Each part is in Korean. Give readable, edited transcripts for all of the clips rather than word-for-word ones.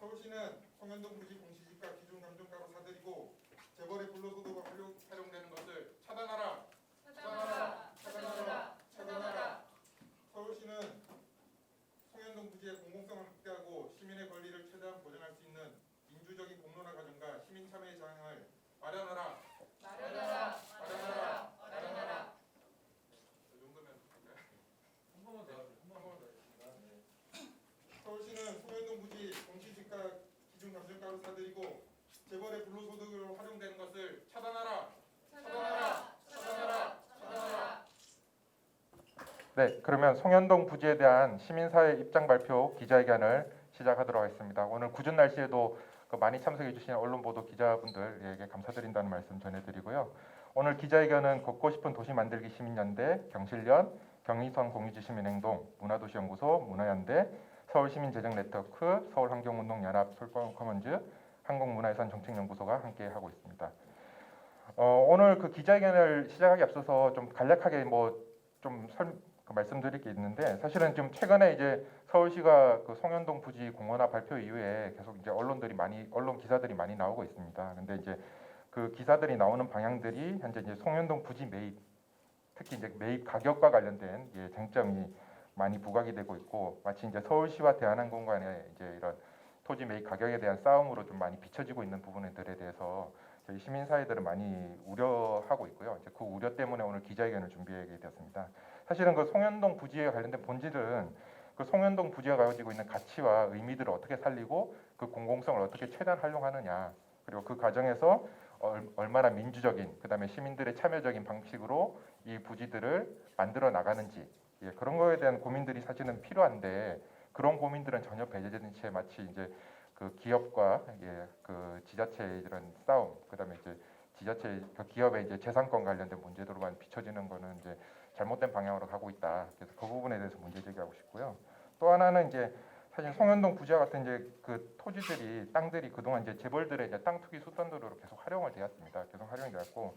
서울시는 송현동 부지 공시지가 기준 감정가로 사들이고 재벌의 불로소득으로 활용되는 것을 차단하라. 차단하라. 차단하라. 차단하라. 서울시는 송현동 부지의 공공성을 확대하고 시민의 권리를 최대한 보장할 수 있는 민주적인 공론화 과정과 시민 참여의 장을 마련하라. 마련하라. 마련하라. 마련하라. 이 정도면 한 번만 더 하겠습니다. 서울시는 송현동 부지 공시지가 기준 감정가로 사들이고 재벌의 불로소득으로 활용되는 것을 차단하라. 차단하라. 차단하라. 차단하라. 네, 그러면 송현동 부지에 대한 시민사회 입장 발표 기자회견을 시작하도록 하겠습니다. 오늘 궂은 날씨에도 많이 참석해 주신 언론 보도 기자분들에게 감사드린다는 말씀 전해드리고요. 오늘 기자회견은 걷고 싶은 도시 만들기 시민연대, 경실련, 경의선 공유지시민행동, 문화도시연구소, 문화연대, 서울시민재정네트워크, 서울환경운동연합, 솔방커먼즈, 한국문화유산 정책연구소가 함께 하고 있습니다. 오늘 그 기자회견을 시작하기 앞서서 좀 간략하게 말씀드릴 게 있는데, 사실은 좀 최근에 이제 서울시가 그 송현동 부지 공원화 발표 이후에 계속 이제 언론 기사들이 많이 나오고 있습니다. 근데 이제 그 기사들이 나오는 방향들이 현재 이제 송현동 부지 매입, 특히 이제 매입 가격과 관련된 쟁점이 많이 부각이 되고 있고, 마치 이제 서울시와 대한항공 간의 이제 이런 토지 매입 가격에 대한 싸움으로 좀 많이 비춰지고 있는 부분들에 대해서 저희 시민사회들은 많이 우려하고 있고요. 이제 그 우려 때문에 오늘 기자회견을 준비하게 되었습니다. 사실은 그 송현동 부지에 관련된 본질은 그 송현동 부지가 가지고 있는 가치와 의미들을 어떻게 살리고 그 공공성을 어떻게 최대한 활용하느냐, 그리고 그 과정에서 얼마나 민주적인, 그다음에 시민들의 참여적인 방식으로 이 부지들을 만들어 나가는지, 그런 거에 대한 고민들이 사실은 필요한데, 그런 고민들은 전혀 배제된 채 마치 이제 그 기업과 그 지자체의 이런 싸움, 그다음에 이제 지자체 그 기업의 이제 재산권 관련된 문제도로만 비춰지는 거는 이제 잘못된 방향으로 가고 있다. 그래서 그 부분에 대해서 문제 제기하고 싶고요. 또 하나는 이제 사실 송현동 부지와 같은 이제 그 토지들이, 땅들이 그동안 이제 재벌들의 이제 땅 투기 수단으로 계속 활용을 되었습니다. 계속 활용이 되었고,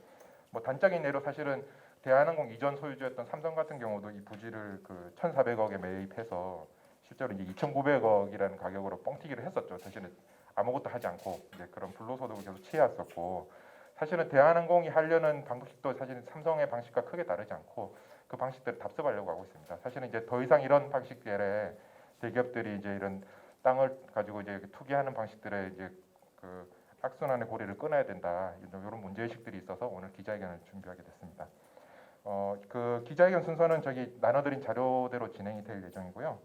뭐 단적인 예로 사실은 대한항공 이전 소유주였던 삼성 같은 경우도 이 부지를 그 1,400억에 매입해서 실제로 이제 2,900억이라는 가격으로 뻥튀기를 했었죠. 사실은 아무것도 하지 않고 이제 그런 불로소득을 계속 취해왔었고, 사실은 대한항공이 하려는 방식도 사실은 삼성의 방식과 크게 다르지 않고 그 방식대로 답습하려고 하고 있습니다. 사실은 이제 더 이상 이런 방식들의 대기업들이 이제 이런 땅을 가지고 이제 투기하는 방식들의 이제 그 악순환의 고리를 끊어야 된다, 이런 문제의식들이 있어서 오늘 기자회견을 준비하게 됐습니다. 그 기자회견 순서는 저기 나눠드린 자료대로 진행이 될 예정이고요.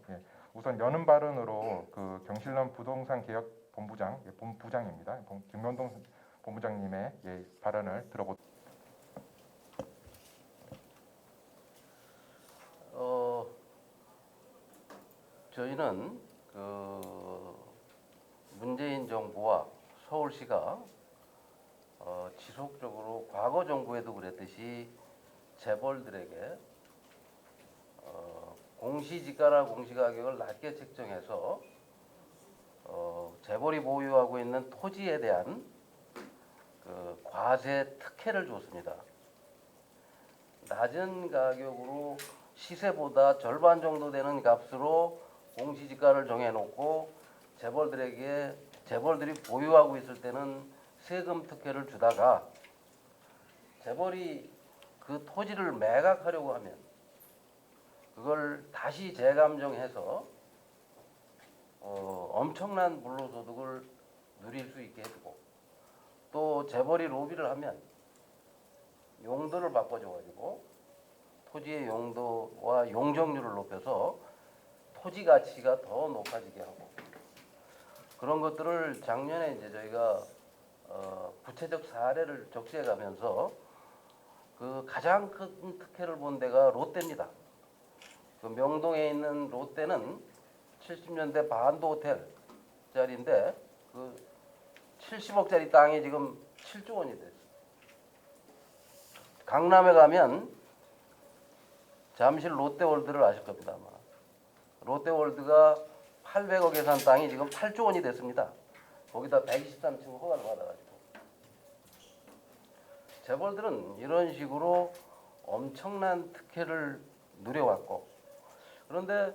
우선 여는 발언으로 그 경실련 부동산 개혁 본부장, 본부장입니다. 김현동 본부장님의 발언을 들어보도록. 저희는 그 문재인 정부와 서울시가 지속적으로 과거 정부에도 그랬듯이 재벌들에게 공시지가나 공시가격을 낮게 책정해서 재벌이 보유하고 있는 토지에 대한 그 과세 특혜를 줬습니다. 낮은 가격으로 시세보다 절반 정도 되는 값으로 공시지가를 정해놓고 재벌들이 보유하고 있을 때는 세금 특혜를 주다가 재벌이 그 토지를 매각하려고 하면 그걸 다시 재감정해서 엄청난 불로소득을 누릴 수 있게 해주고, 또 재벌이 로비를 하면 용도를 바꿔줘가지고 토지의 용도와 용적률을 높여서 토지 가치가 더 높아지게 하고, 그런 것들을 작년에 이제 저희가 구체적 사례를 적시해가면서 그 가장 큰 특혜를 본 데가 롯데입니다. 그 명동에 있는 롯데는 70년대 반도 호텔짜리인데 그 70억짜리 땅이 지금 7조 원이 됐어요. 강남에 가면 잠실 롯데월드를 아실 겁니다, 아마. 롯데월드가 800억에 산 땅이 지금 8조 원이 됐습니다. 거기다 123층 허가를 받아가지고. 재벌들은 이런 식으로 엄청난 특혜를 누려왔고, 그런데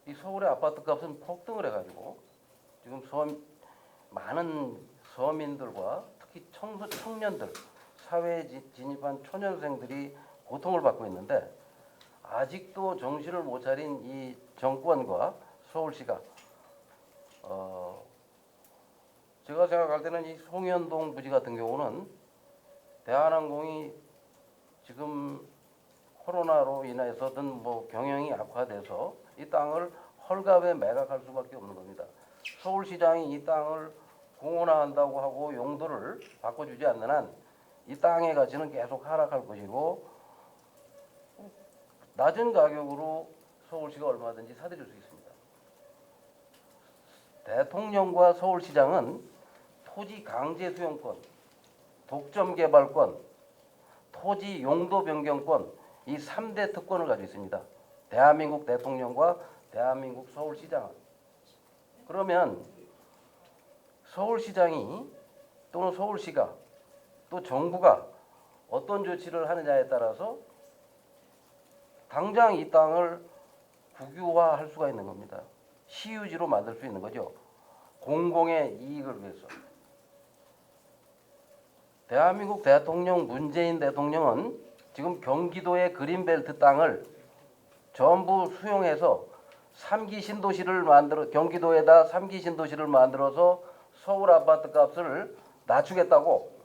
이 서울의 아파트 값은 폭등을 해가지고 지금 많은 서민들과 특히 청년들, 사회에 진입한 초년생들이 고통을 받고 있는데 아직도 정신을 못 차린 이 정권과 서울시가 제가 생각할 때는 이 송현동 부지 같은 경우는 대한항공이 지금 코로나로 인해서든 뭐 경영이 악화돼서 이 땅을 헐값에 매각할 수밖에 없는 겁니다. 서울시장이 이 땅을 공원화한다고 하고 용도를 바꿔주지 않는 한 이 땅의 가치는 계속 하락할 것이고 낮은 가격으로 서울시가 얼마든지 사들일 수 있습니다. 대통령과 서울시장은 토지 강제 수용권, 독점 개발권, 토지 용도 변경권 이 3대 특권을 가지고 있습니다. 대한민국 대통령과 대한민국 서울시장은. 그러면 서울시장이 또는 서울시가 또 정부가 어떤 조치를 하느냐에 따라서 당장 이 땅을 국유화할 수가 있는 겁니다. 시유지로 만들 수 있는 거죠. 공공의 이익을 위해서. 대한민국 대통령 문재인 대통령은 지금 경기도의 그린벨트 땅을 전부 수용해서 3기 신도시를 경기도에다 3기 신도시를 만들어서 서울 아파트 값을 낮추겠다고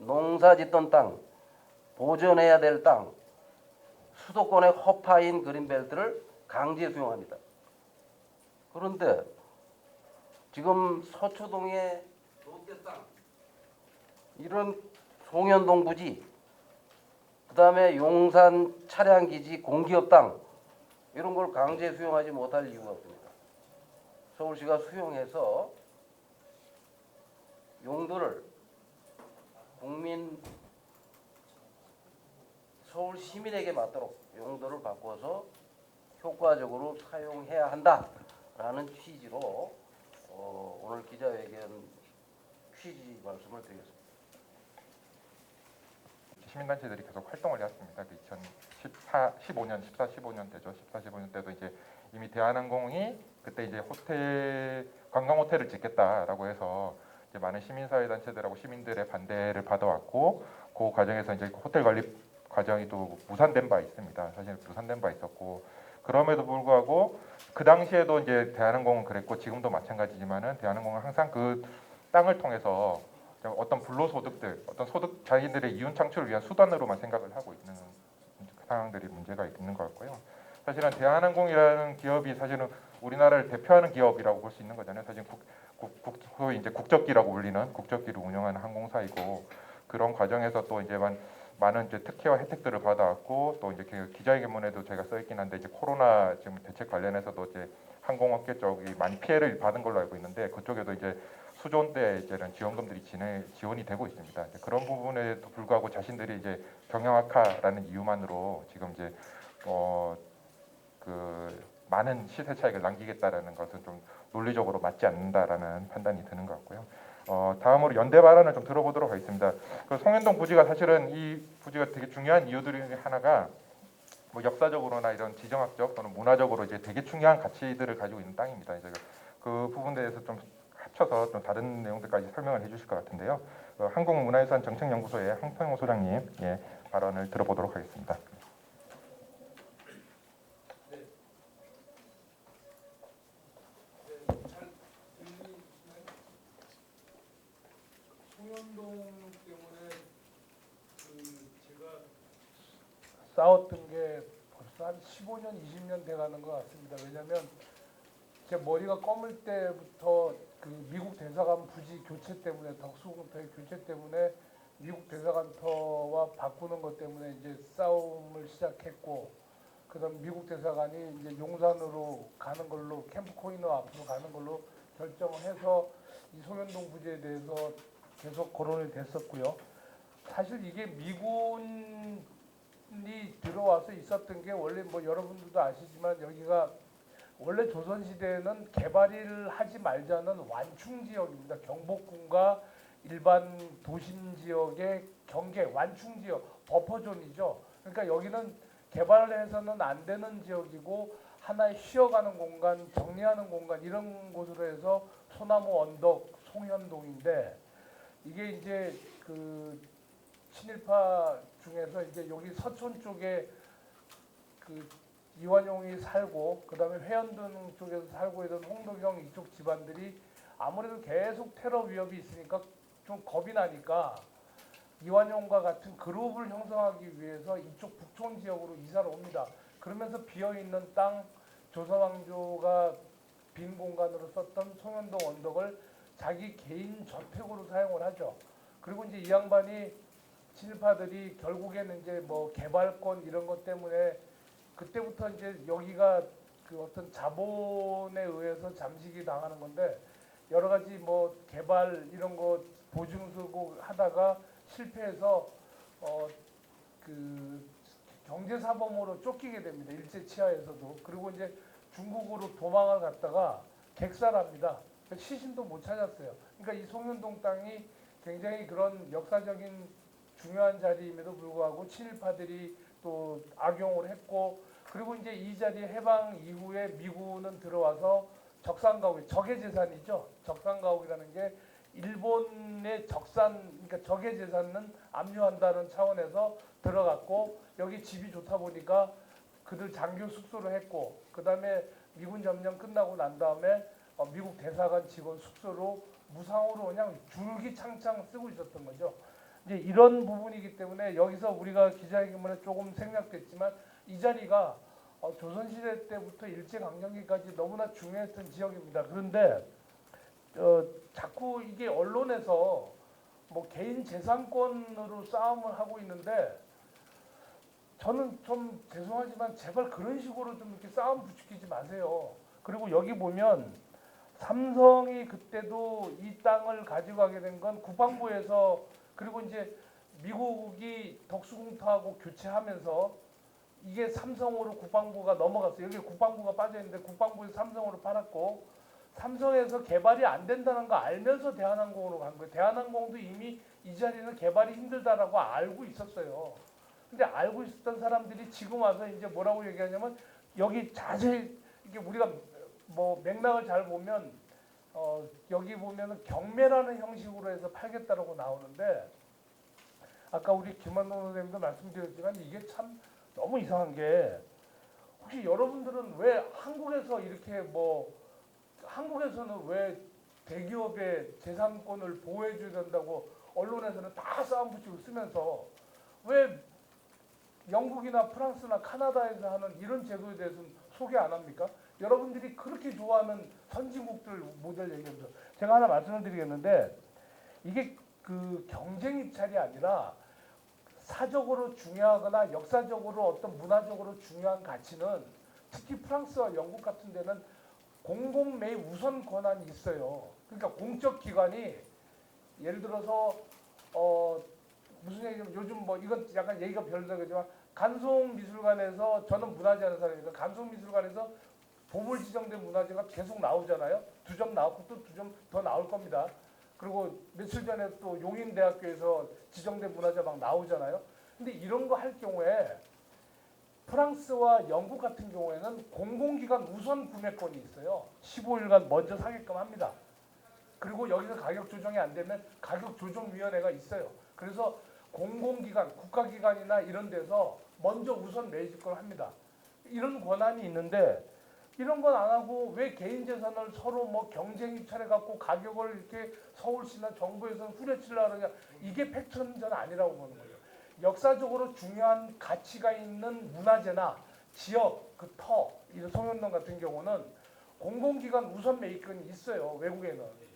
농사 짓던 땅, 보존해야 될 땅, 수도권의 허파인 그린벨트를 강제 수용합니다. 그런데 지금 서초동의 롯데 땅, 이런 송현동 부지, 그 다음에 용산 차량기지 공기업 땅 이런 걸 강제 수용하지 못할 이유가 없습니다. 서울시가 수용해서 용도를 서울 시민에게 맞도록 용도를 바꿔서 효과적으로 사용해야 한다라는 취지로 오늘 기자회견 취지 말씀을 드리겠습니다. 시민단체들이 계속 활동을 해왔습니다. 2015년 되죠. 15년 때도 이제 이미 대한항공이 그때 이제 관광 호텔을 짓겠다라고 해서 이제 많은 시민사회단체들하고 시민들의 반대를 받아왔고 그 과정에서 이제 호텔 관리 과정이 또 무산된 바 있습니다. 사실 무산된 바 있었고 그럼에도 불구하고 그 당시에도 이제 대한항공은 그랬고 지금도 마찬가지지만은 대한항공은 항상 그 땅을 통해서 어떤 불로소득들, 어떤 소득 자기들의 이윤 창출을 위한 수단으로만 생각을 하고 있는 상황들이 문제가 있는 것 같고요. 사실은 대한항공이라는 기업이 사실은 우리나라를 대표하는 기업이라고 볼 수 있는 거잖아요. 사실 소위 이제 국적기라고 불리는 국적기를 운영하는 항공사이고 그런 과정에서 또 이제 많은 이제 특혜와 혜택들을 받아왔고 또 이제 기자회견문에도 제가 써있긴 한데 이제 코로나 지금 대책 관련해서도 이제 항공업계 쪽이 많이 피해를 받은 걸로 알고 있는데 그쪽에도 이제 수조원 때 이제는 지원금들이 지원이 되고 있습니다. 이제 그런 부분에도 불구하고 자신들이 이제 경영 악화라는 이유만으로 지금 이제 그 많은 시세 차익을 남기겠다라는 것은 좀 논리적으로 맞지 않는다라는 판단이 드는 것 같고요. 다음으로 연대 발언을 좀 들어보도록 하겠습니다. 그 송현동 부지가 사실은 이 부지가 되게 중요한 이유들 중에 하나가 뭐 역사적으로나 이런 지정학적 또는 문화적으로 이제 되게 중요한 가치들을 가지고 있는 땅입니다. 이제 그 부분에 대해서 좀 합쳐서 좀 다른 내용들까지 설명을 해주실 것 같은데요. 한국문화유산 정책연구소의 황평호 소장님 발언을 들어보도록 하겠습니다. 송현동 때문에 제가 싸웠던 게 벌써 한 15년, 20년 돼가는 것 같습니다. 왜냐하면 제 머리가 검을 때부터 그 미국 대사관 부지 교체 때문에 덕수궁터의 교체 때문에 미국 대사관터와 바꾸는 것 때문에 이제 싸움을 시작했고 그다음 미국 대사관이 이제 용산으로 가는 걸로 캠프 코이너 앞으로 가는 걸로 결정을 해서 이 송현동 부지에 대해서 계속 거론이 됐었고요. 사실 이게 미군이 들어와서 있었던 게 원래 뭐 여러분들도 아시지만 여기가 원래 조선시대에는 개발을 하지 말자는 완충 지역입니다. 경복궁과 일반 도심 지역의 경계, 완충 지역, 버퍼존이죠. 그러니까 여기는 개발을 해서는 안 되는 지역이고 하나의 쉬어가는 공간, 정리하는 공간 이런 곳으로 해서 소나무 언덕 송현동인데 이게 이제 그 친일파 중에서 이제 여기 서촌 쪽에 그 이완용이 살고 그다음에 회원동 쪽에서 살고 있던 홍덕영 이쪽 집안들이 아무래도 계속 테러 위협이 있으니까 좀 겁이 나니까 이완용과 같은 그룹을 형성하기 위해서 이쪽 북촌 지역으로 이사를 옵니다. 그러면서 비어있는 땅 조선왕조가 빈 공간으로 썼던 송현동 언덕을 자기 개인 저택으로 사용을 하죠. 그리고 이제 이 양반이 친일파들이 결국에는 이제 뭐 개발권 이런 것 때문에 그때부터 이제 여기가 그 어떤 자본에 의해서 잠식이 당하는 건데 여러 가지 뭐 개발 이런 거 보증 서고 하다가 실패해서 그 경제사범으로 쫓기게 됩니다. 일제 치하에서도. 그리고 이제 중국으로 도망을 갔다가 객살합니다. 시신도 못 찾았어요. 그러니까 이 송현동 땅이 굉장히 그런 역사적인 중요한 자리임에도 불구하고 친일파들이 또 악용을 했고 그리고 이제 이 자리에 해방 이후에 미군은 들어와서 적산가옥, 적의 재산이죠. 적산가옥이라는 게 일본의 그러니까 적의 재산은 압류한다는 차원에서 들어갔고 여기 집이 좋다 보니까 그들 장교 숙소로 했고 그 다음에 미군 점령 끝나고 난 다음에 미국 대사관 직원 숙소로 무상으로 그냥 줄기창창 쓰고 있었던 거죠. 이제 이런 부분이기 때문에 여기서 우리가 기자회견문에 조금 생략됐지만 이 자리가 조선시대 때부터 일제강점기까지 너무나 중요했던 지역입니다. 그런데 자꾸 이게 언론에서 뭐 개인 재산권으로 싸움을 하고 있는데 저는 좀 죄송하지만 제발 그런 식으로 좀 이렇게 싸움 부추기지 마세요. 그리고 여기 보면 삼성이 그때도 이 땅을 가져가게 된 건 국방부에서 그리고 이제 미국이 덕수궁터하고 교체하면서 이게 삼성으로 국방부가 넘어갔어요. 여기 국방부가 빠져있는데 국방부에서 삼성으로 팔았고 삼성에서 개발이 안 된다는 거 알면서 대한항공으로 간 거예요. 대한항공도 이미 이 자리는 개발이 힘들다라고 알고 있었어요. 근데 알고 있었던 사람들이 지금 와서 이제 뭐라고 얘기하냐면 여기 자세히 이게 우리가 뭐 맥락을 잘 보면 여기 보면은 경매라는 형식으로 해서 팔겠다라고 나오는데 아까 우리 김한동 선생님도 말씀드렸지만 이게 참 너무 이상한 게 혹시 여러분들은 왜 한국에서 이렇게 뭐 한국에서는 왜 대기업의 재산권을 보호해줘야 된다고 언론에서는 다 싸움 붙이고 쓰면서 왜 영국이나 프랑스나 카나다에서 하는 이런 제도에 대해서는 소개 안 합니까? 여러분들이 그렇게 좋아하는 선진국들 모델 얘기하면서 제가 하나 말씀을 드리겠는데 이게 그 경쟁 입찰이 아니라 사적으로 중요하거나 역사적으로 어떤 문화적으로 중요한 가치는 특히 프랑스와 영국 같은 데는 공공 매입 우선 권한이 있어요. 그러니까 공적 기관이 예를 들어서 무슨 얘기냐면 요즘 뭐 이건 약간 얘기가 별다르지만 간송미술관에서 저는 문화재 하는 사람이니까 간송미술관에서 보물 지정된 문화재가 계속 나오잖아요. 2점 나왔고 또 2점 더 나올 겁니다. 그리고 며칠 전에 또 용인대학교에서 지정된 문화재 막 나오잖아요. 근데 이런 거 할 경우에 프랑스와 영국 같은 경우에는 공공기관 우선 구매권이 있어요. 15일간 먼저 사게끔 합니다. 그리고 여기서 가격 조정이 안 되면 가격 조정위원회가 있어요. 그래서 공공기관, 국가기관이나 이런 데서 먼저 우선 매집을 합니다. 이런 권한이 있는데 이런 건 안 하고 왜 개인 재산을 서로 뭐 경쟁 입찰해 갖고 가격을 이렇게 서울시나 정부에서는 후려치려고 그러냐. 이게 팩트는 저는 아니라고 보는 거예요. 역사적으로 중요한 가치가 있는 문화재나 지역, 그 터, 이런 송현동 같은 경우는 공공기관 우선 매입권이 있어요. 외국에는.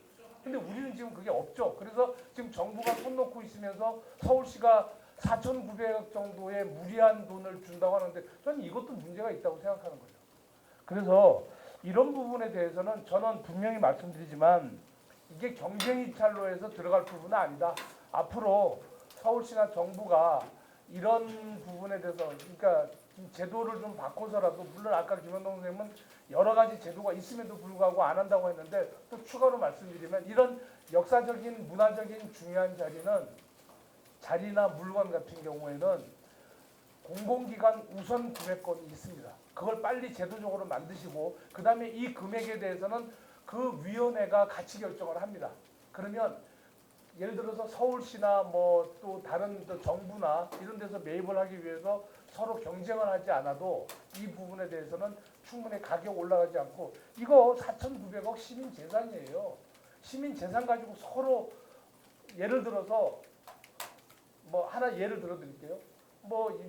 근데 우리는 지금 그게 없죠. 그래서 지금 정부가 손 놓고 있으면서 서울시가 4,900억 정도의 무리한 돈을 준다고 하는데 저는 이것도 문제가 있다고 생각하는 거죠. 그래서 이런 부분에 대해서는 저는 분명히 말씀드리지만 이게 경쟁 입찰로 해서 들어갈 부분은 아니다. 앞으로 서울시나 정부가 이런 부분에 대해서 그러니까 제도를 좀 바꿔서라도 물론 아까 김현동 선생님은 여러 가지 제도가 있음에도 불구하고 안 한다고 했는데 또 추가로 말씀드리면 이런 역사적인 문화적인 중요한 자리나 물건 같은 경우에는 공공기관 우선 구매권이 있습니다. 그걸 빨리 제도적으로 만드시고 그 다음에 이 금액에 대해서는 그 위원회가 같이 결정을 합니다. 그러면 예를 들어서 서울시나 뭐 또 다른 또 정부나 이런 데서 매입을 하기 위해서 서로 경쟁을 하지 않아도 이 부분에 대해서는 충분히 가격 올라가지 않고 이거 4,900억 시민 재산이에요. 시민 재산 가지고 서로 예를 들어서 뭐 하나 예를 들어 드릴게요. 뭐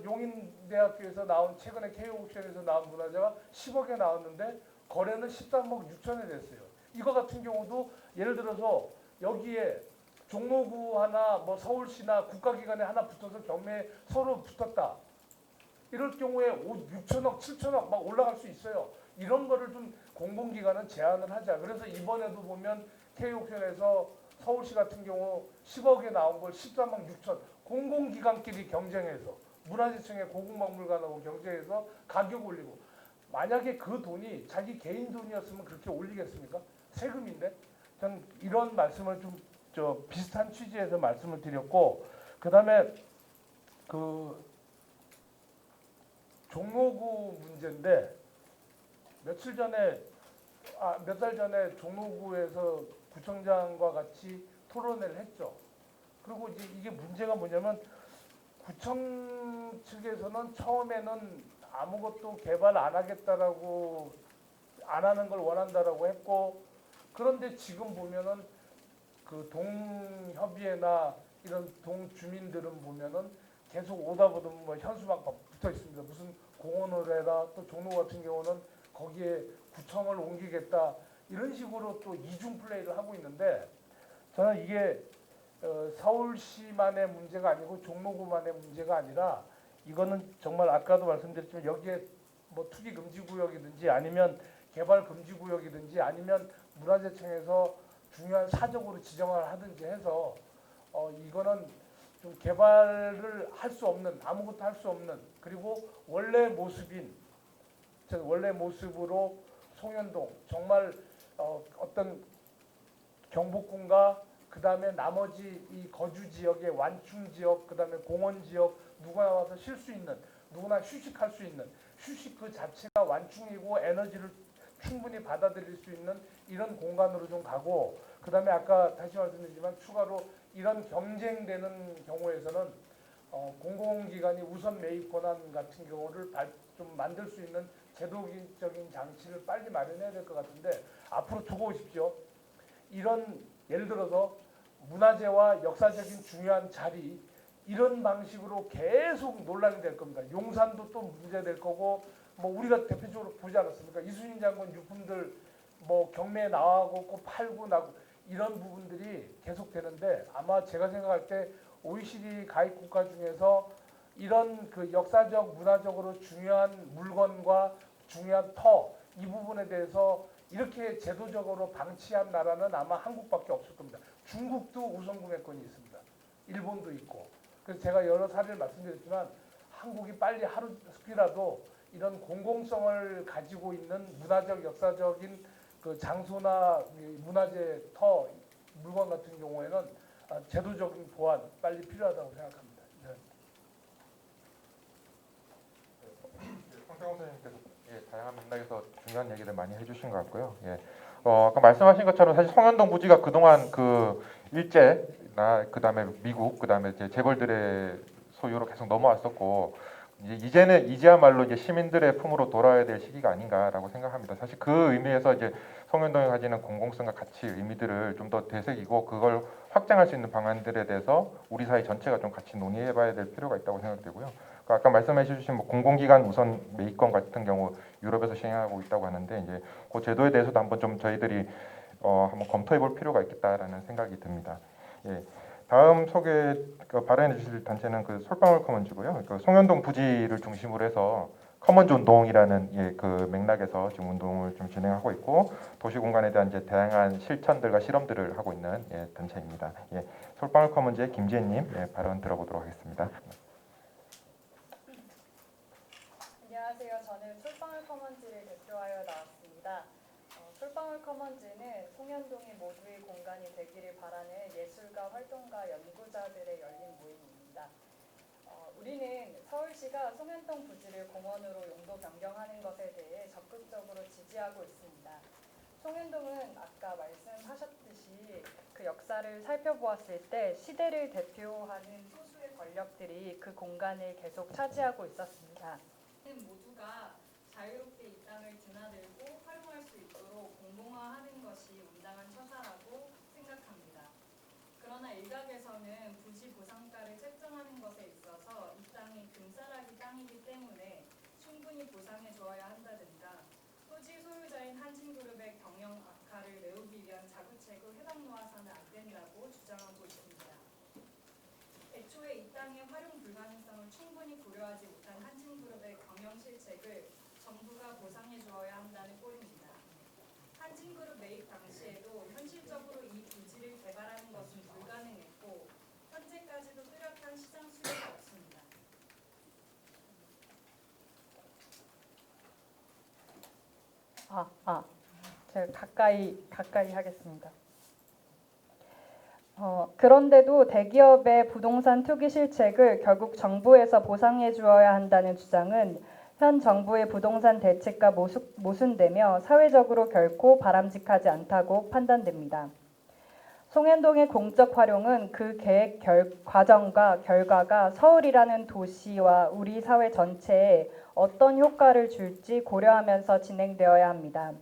용인대학교에서 나온 최근에 K옥션에서 나온 문화재가 10억에 나왔는데 거래는 13억 6천에 됐어요. 이거 같은 경우도 예를 들어서 여기에 종로구 하나 뭐 서울시나 국가기관에 하나 붙어서 경매에 서로 붙었다. 이럴 경우에 6천억 7천억 막 올라갈 수 있어요. 이런 거를 좀 공공기관은 제한을 하자. 그래서 이번에도 보면 K옥션에서 서울시 같은 경우 10억에 나온 걸 13억 6천 공공기관끼리 경쟁해서 문화재청의 고궁박물관하고 경쟁해서 가격 올리고 만약에 그 돈이 자기 개인 돈이었으면 그렇게 올리겠습니까? 세금인데 전 이런 말씀을 좀 비슷한 취지에서 말씀을 드렸고 그다음에 그 종로구 문제인데 몇 달 전에 종로구에서 구청장과 같이 토론회를 했죠. 그리고 이제 이게 문제가 뭐냐면 구청 측에서는 처음에는 아무것도 개발 안 하겠다라고 안 하는 걸 원한다라고 했고 그런데 지금 보면은 그 동협의회나 이런 동주민들은 보면은 계속 오다 보면 뭐 현수막 붙어 있습니다. 무슨 공원을 해라 또 종로 같은 경우는 거기에 구청을 옮기겠다 이런 식으로 또 이중 플레이를 하고 있는데 저는 이게 서울시만의 문제가 아니고 종로구만의 문제가 아니라 이거는 정말 아까도 말씀드렸지만 여기에 뭐 투기 금지 구역이든지 아니면 개발 금지 구역이든지 아니면 문화재청에서 중요한 사적으로 지정을 하든지 해서 이거는 좀 개발을 할 수 없는 아무것도 할 수 없는 그리고 원래 모습으로 송현동 정말 어떤 경복궁과 그 다음에 나머지 이 거주 지역의 완충 지역, 그 다음에 공원 지역 누구나 와서 쉴 수 있는 누구나 휴식할 수 있는 휴식 그 자체가 완충이고 에너지를 충분히 받아들일 수 있는 이런 공간으로 좀 가고 그 다음에 아까 다시 말씀드리지만 추가로 이런 경쟁되는 경우에서는 공공기관이 우선 매입 권한 같은 경우를 좀 만들 수 있는 제도적인 장치를 빨리 마련해야 될 것 같은데 앞으로 두고 오십시오. 이런 예를 들어서 문화재와 역사적인 중요한 자리 이런 방식으로 계속 논란이 될 겁니다. 용산도 또 문제될 거고 뭐 우리가 대표적으로 보지 않았습니까? 이순신 장군 유품들 뭐 경매에 나가고 팔고 나고 이런 부분들이 계속 되는데 아마 제가 생각할 때 OECD 가입 국가 중에서 이런 그 역사적 문화적으로 중요한 물건과 중요한 터 이 부분에 대해서 이렇게 제도적으로 방치한 나라는 아마 한국밖에 없을 겁니다. 중국도 우선 구매권이 있습니다. 일본도 있고. 그래서 제가 여러 사례를 말씀드렸지만 한국이 빨리 하루라도 이런 공공성을 가지고 있는 문화적 역사적인 그 장소나 문화재 터 물건 같은 경우에는 제도적인 보완 빨리 필요하다고 생각합니다. 네. 황상우 선생님께서 다양한 맥락에서 중요한 얘기를 많이 해주신 것 같고요. 아까 말씀하신 것처럼 사실 송현동 부지가 그동안 그 일제나 그다음에 미국 그다음에 이제 재벌들의 소유로 계속 넘어왔었고 이제야말로 이제 시민들의 품으로 돌아와야 될 시기가 아닌가라고 생각합니다. 사실 그 의미에서 이제 송현동이 가지는 공공성과 가치 의미들을 좀 더 되새기고 그걸 확장할 수 있는 방안들에 대해서 우리 사회 전체가 좀 같이 논의해봐야 될 필요가 있다고 생각되고요. 아까 말씀해주신 뭐 공공기관 우선 매입권 같은 경우 유럽에서 시행하고 있다고 하는데 이제 그 제도에 대해서도 한번 좀 저희들이 한번 검토해볼 필요가 있겠다라는 생각이 듭니다. 다음 발언해 주실 단체는 그 솔방울 커먼즈고요. 그 송현동 부지를 중심으로 해서 커먼즈 운동이라는 그 맥락에서 지금 운동을 좀 진행하고 있고 도시 공간에 대한 이제 다양한 실천들과 실험들을 하고 있는 단체입니다. 솔방울 커먼즈의 김지혜님 발언 들어보도록 하겠습니다. 안녕하세요. 저는 솔방울 커먼즈를 대표하여 나왔습니다. 솔방울 커먼즈는 송현동이 모두의 공간이 되기를 바라는 예술가, 활동가, 연구자들의 열린 모임입니다. 우리는 서울시가 송현동 부지를 공원으로 용도 변경하는 것에 대해 적극적으로 지지하고 있습니다. 송현동은 아까 말씀하셨듯이 그 역사를 살펴보았을 때 시대를 대표하는 소수의 권력들이 그 공간을 계속 차지하고 있었습니다. 모두가 자유롭게 이 땅을 드나들고 활용할 수 있도록 공공화하는 것이 온당한 처사라고 생각합니다. 그러나 일각에서는 부지 보상가를 책정하는 것에 있어서 이 땅이 금싸라기 땅이기 때문에 충분히 보상해 주어야 한다든가 토지 소유자인 한진그룹의 경영 악화를 메우기 위한 자구책으로 해당 노하사는 안 된다고 주장하고 있습니다. 애초에 이 땅의 활용 불가능성을 충분히 고려하지 못한 한진그룹의 경영 실책을 정부가 보상해 주어야 한다는 꼴입니다. 한진그룹 매입 당시에도 현실적으로 이 부지를 개발하는 것은 불가능했고 현재까지도 뚜렷한 시장 수요가 없습니다. 제가 가까이 하겠습니다. 그런데도 대기업의 부동산 투기 실책을 결국 정부에서 보상해 주어야 한다는 주장은 현 정부의 부동산 대책과 모순되며 사회적으로 결코 바람직하지 않다고 판단됩니다. 송현동의 공적 활용은 그 계획 과정과 결과가 서울이라는 도시와 우리 사회 전체에 어떤 효과를 줄지 고려하면서 진행되어야 합니다.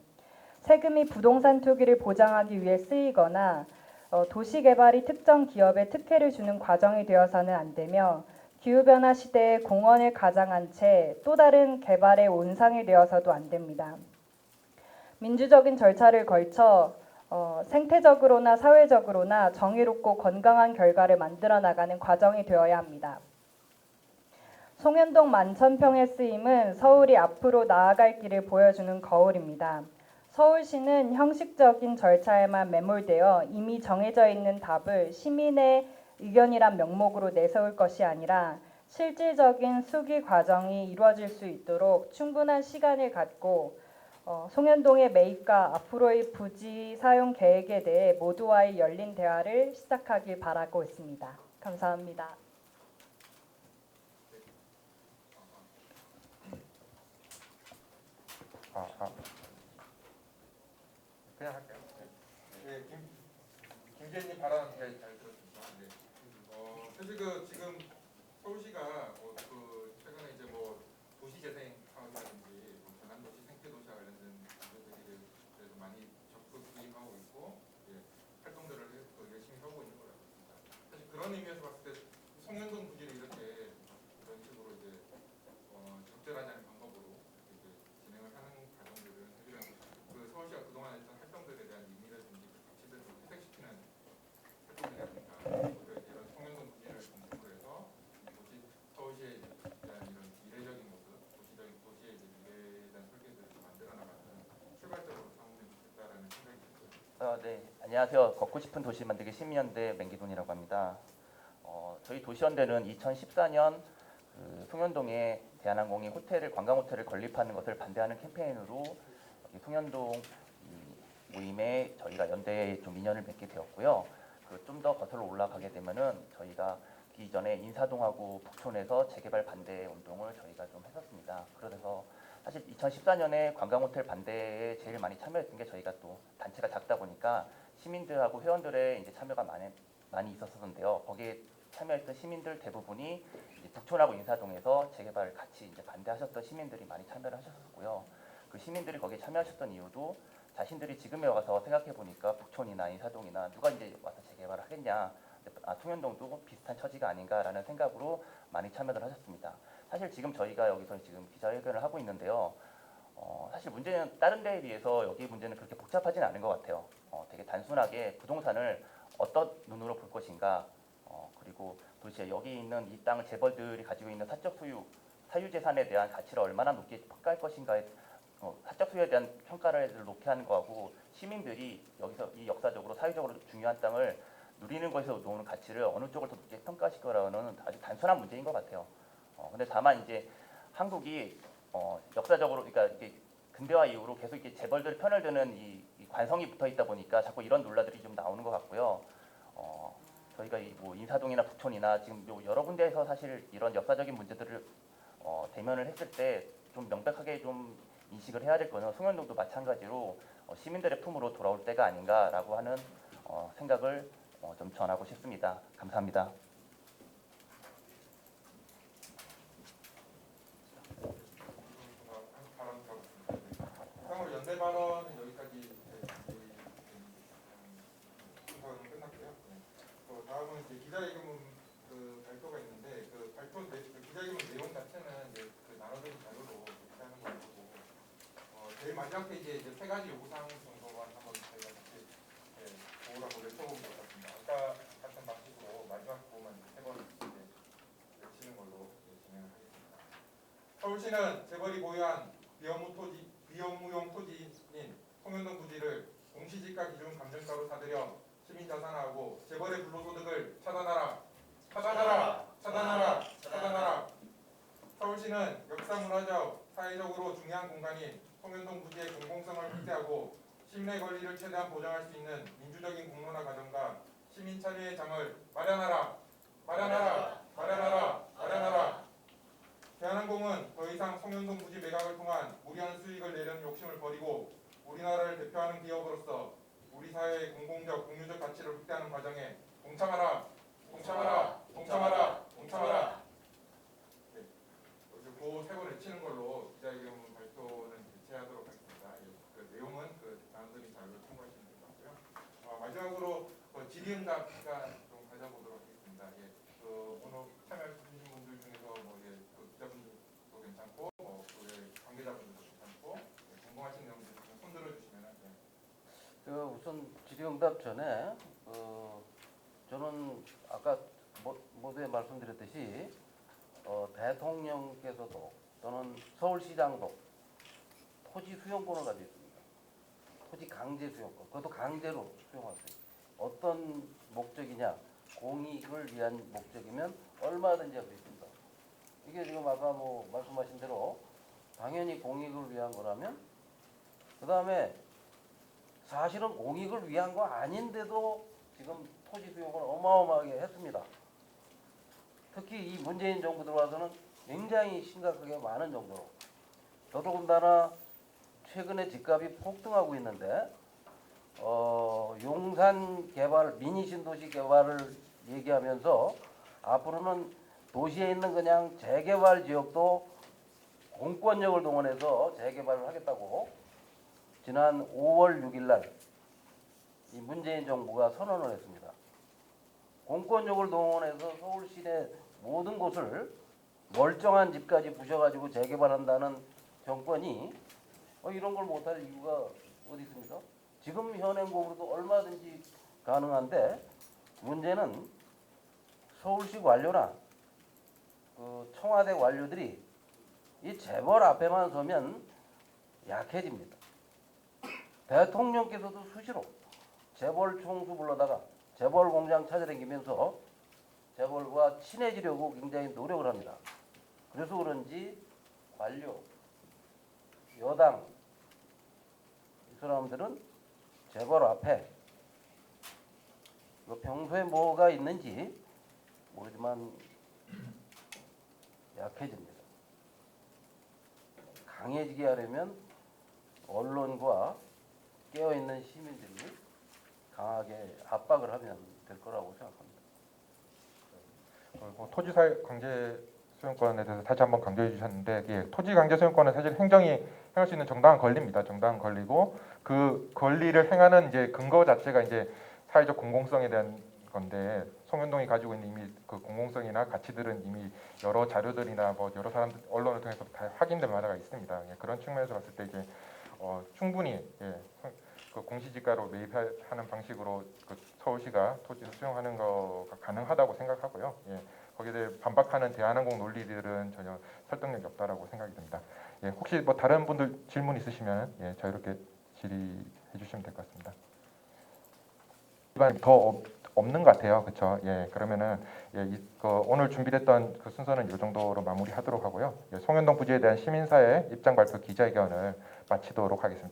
세금이 부동산 투기를 보장하기 위해 쓰이거나 도시개발이 특정 기업에 특혜를 주는 과정이 되어서는 안 되며 기후변화 시대에 공원을 가장한 채 또 다른 개발의 온상이 되어서도 안 됩니다. 민주적인 절차를 걸쳐 생태적으로나 사회적으로나 정의롭고 건강한 결과를 만들어 나가는 과정이 되어야 합니다. 송현동 만천평의 쓰임은 서울이 앞으로 나아갈 길을 보여주는 거울입니다. 서울시는 형식적인 절차에만 매몰되어 이미 정해져 있는 답을 시민의 의견이란 명목으로 내세울 것이 아니라 실질적인 수기 과정이 이루어질 수 있도록 충분한 시간을 갖고 송현동의 매입과 앞으로의 부지 사용 계획에 대해 모두와의 열린 대화를 시작하길 바라고 있습니다. 감사합니다. 그냥 할게요. 네, 김재님 발언 잘 들었습니다. 네. 사실 지금 서울시가 최근에 이제 도시재생 사업이라든지 전환도시 생태도시와 관련된 문제들이 그래서 많이 적극 투입하고 있고 활동들을 열심히 하고 있는 것 같습니다. 사실 그런 의미에서 봤을 때 송현동 부지를 이렇게 이런 식으로 이제 적절하지 않은 방법으로 이제 진행을 하는 과정들은 사실은 서울시가 그동안 했던 활동들에 대한 의미라든지 가치들을 회색시키는 활동들이 아닐까. 이런 송현동 부지를 중심으로 해서 서울시에 대한 이런 미래적인 모습, 도시의 미래에 대한 설계들을 만들어 나가는 출발점으로 삼으면 좋겠다라는 생각이 들고요. 네, 안녕하세요. 걷고 싶은 도시 만들기 시민연대 맹기돈이라고 합니다. 저희 도시연대는 2014년 송현동에 대한항공이 관광 호텔을 건립하는 것을 반대하는 캠페인으로 송현동 모임에 저희가 연대에 좀 인연을 맺게 되었고요. 좀 더 거슬러 올라가게 되면은 저희가 이전에 인사동하고 북촌에서 재개발 반대 운동을 저희가 좀 했었습니다. 그래서 사실 2014년에 관광호텔 반대에 제일 많이 참여했던 게 저희가 또 단체가 작다 보니까 시민들하고 회원들의 이제 참여가 많이 있었었는데요. 거기에 참여했던 시민들 대부분이 이제 북촌하고 인사동에서 재개발을 같이 이제 반대하셨던 시민들이 많이 참여를 하셨었고요. 그 시민들이 거기에 참여하셨던 이유도 자신들이 지금에 와서 생각해 보니까 북촌이나 인사동이나 누가 이제 와서 재개발을 하겠냐, 송현동도 비슷한 처지가 아닌가라는 생각으로 많이 참여를 하셨습니다. 사실 지금 저희가 여기서 지금 기자회견을 하고 있는데요. 사실 문제는 다른 데에 비해서 여기 문제는 그렇게 복잡하지는 않은 것 같아요. 되게 단순하게 부동산을 어떤 눈으로 볼 것인가, 그리고 도대체 여기 있는 이 땅을 재벌들이 가지고 있는 사유재산에 대한 가치를 얼마나 높게 평가할 것인가에 사적 소유에 대한 평가를 높게 하는 거하고 시민들이 여기서 이 역사적으로 사회적으로 중요한 땅을 누리는 것에서 놓는 가치를 어느 쪽을 더 높게 평가하실 거라는 아주 단순한 문제인 것 같아요. 근데 다만 이제 한국이 역사적으로 그러니까 이게 근대화 이후로 계속 이렇게 재벌들 편을 드는 이 관성이 붙어 있다 보니까 자꾸 이런 논란들이 좀 나오는 것 같고요. 저희가 뭐 인사동이나 북촌이나 지금 요 여러 군데에서 사실 이런 역사적인 문제들을 대면을 했을 때 좀 명백하게 좀 인식을 해야 될 거는 송현동도 마찬가지로 시민들의 품으로 돌아올 때가 아닌가라고 하는 생각을 좀 전하고 싶습니다. 감사합니다. 발언 들어봤습니다. 이상으로 연대 발언은 여기까지 순서는 끝났고요. 또 다음은 이제 기자회견 발표가 있는데 그 발표 그 기자회견 내용 자체는 이제 그 나눠진 자료로 하는 거고 제일 마지막 페이지에 이제 세 가지 요구사항 정도만 한번 저희가 같이 보고를 한번 외쳐본 것 같습니다. 아까 같은 방식으로 마지막 부분만 세 번 외치는 걸로 진행을 하겠습니다. 서울시는 재벌이 보유한 비업무용 토지인 송현동 부지를 공시지가 기준 감정가로 사들여 시민 자산화하고 재벌의 불로소득을 차단하라. 서울시는 역사 문화적, 사회적으로 중요한 공간인 송현동 부지의 공공성을 확대하고 시민의 권리를 최대한 보장할 수 있는 민주적인 공론화 과정과 시민 참여의 장을 마련하라. 대한항공은 더 이상 송현동 부지 매각을 통한 무리한 수익을 내려는 욕심을 버리고 우리나라를 대표하는 기업으로서 우리 사회의 공공적, 공유적 가치를 확대하는 과정에 동참하라. 네. 그 세 번 외치는 걸로 기자회견 발표는 개최하도록 하겠습니다. 그 내용은 그 단원들이 자료를 참고하시면 될 것 같고요. 마지막으로 질의응답 시간 좀 가져보도록 하겠습니다. 오늘 참여해주신 분들 중에서 그 기자분들도 괜찮고 그 관계자분들도 괜찮고 궁금하신 내용들 손 들어주시면 우선 질의응답 전에 저는 아까 모두에 말씀드렸듯이 대통령께서도 또는 서울시장도 토지 수용권을 가지고 있습니다. 토지 강제 수용권, 그것도 강제로 수용할 수 있습니다. 어떤 목적이냐, 공익을 위한 목적이면 얼마든지 할 수 있습니다. 이게 지금 아까 말씀하신 대로 당연히 공익을 위한 거라면, 그 다음에 사실은 공익을 위한 거 아닌데도 지금 토지 수용을 어마어마하게 했습니다. 특히 이 문재인 정부 들어와서는 굉장히 심각하게 많은 정도로, 더더군다나 최근에 집값이 폭등하고 있는데 용산 개발, 미니 신도시 개발을 얘기하면서 앞으로는 도시에 있는 그냥 재개발 지역도 공권력을 동원해서 재개발을 하겠다고 지난 5월 6일 날 이 문재인 정부가 선언을 했습니다. 공권력을 동원해서 서울 시내 모든 곳을 멀쩡한 집까지 부셔가지고 재개발한다는 정권이 이런 걸 못할 이유가 어디 있습니까? 지금 현행법으로도 얼마든지 가능한데 문제는 서울시 관료나 그 청와대 관료들이 이 재벌 앞에만 서면 약해집니다. 대통령께서도 수시로 재벌 총수 불러다가 재벌 공장 찾아다니면서 재벌과 친해지려고 굉장히 노력을 합니다. 그래서 그런지 관료, 여당 이 사람들은 재벌 앞에 평소에 뭐가 있는지 모르지만 약해집니다. 강해지게 하려면 언론과 깨어있는 시민들이 강하게 압박을 하면 될 거라고 생각합니다. 토지 강제 수용권에 대해서 다시 한번 강조해 주셨는데, 토지 강제 수용권은 사실 행정이 행할 수 있는 정당한 권리입니다. 정당한 권리고 그 권리를 행하는 이제 근거 자체가 이제 사회적 공공성에 대한 건데, 송현동이 가지고 있는 이미 그 공공성이나 가치들은 이미 여러 자료들이나 여러 사람들 언론을 통해서 다 확인된 바가 있습니다. 그런 측면에서 봤을 때 이제 충분히 그 공시지가로 매입하는 방식으로 그 서울시가 토지를 수용하는 거가 가능하다고 생각하고요. 거기에 대해 반박하는 대한항공 논리들은 전혀 설득력이 없다라고 생각이 듭니다. 혹시 다른 분들 질문 있으시면 자유롭게 질의해 주시면 될 것 같습니다. 더 없는 것 같아요. 그렇죠? 그러면은 오늘 준비됐던 그 순서는 이 정도로 마무리하도록 하고요. 송현동 부지에 대한 시민사회 입장 발표 기자회견을 마치도록 하겠습니다.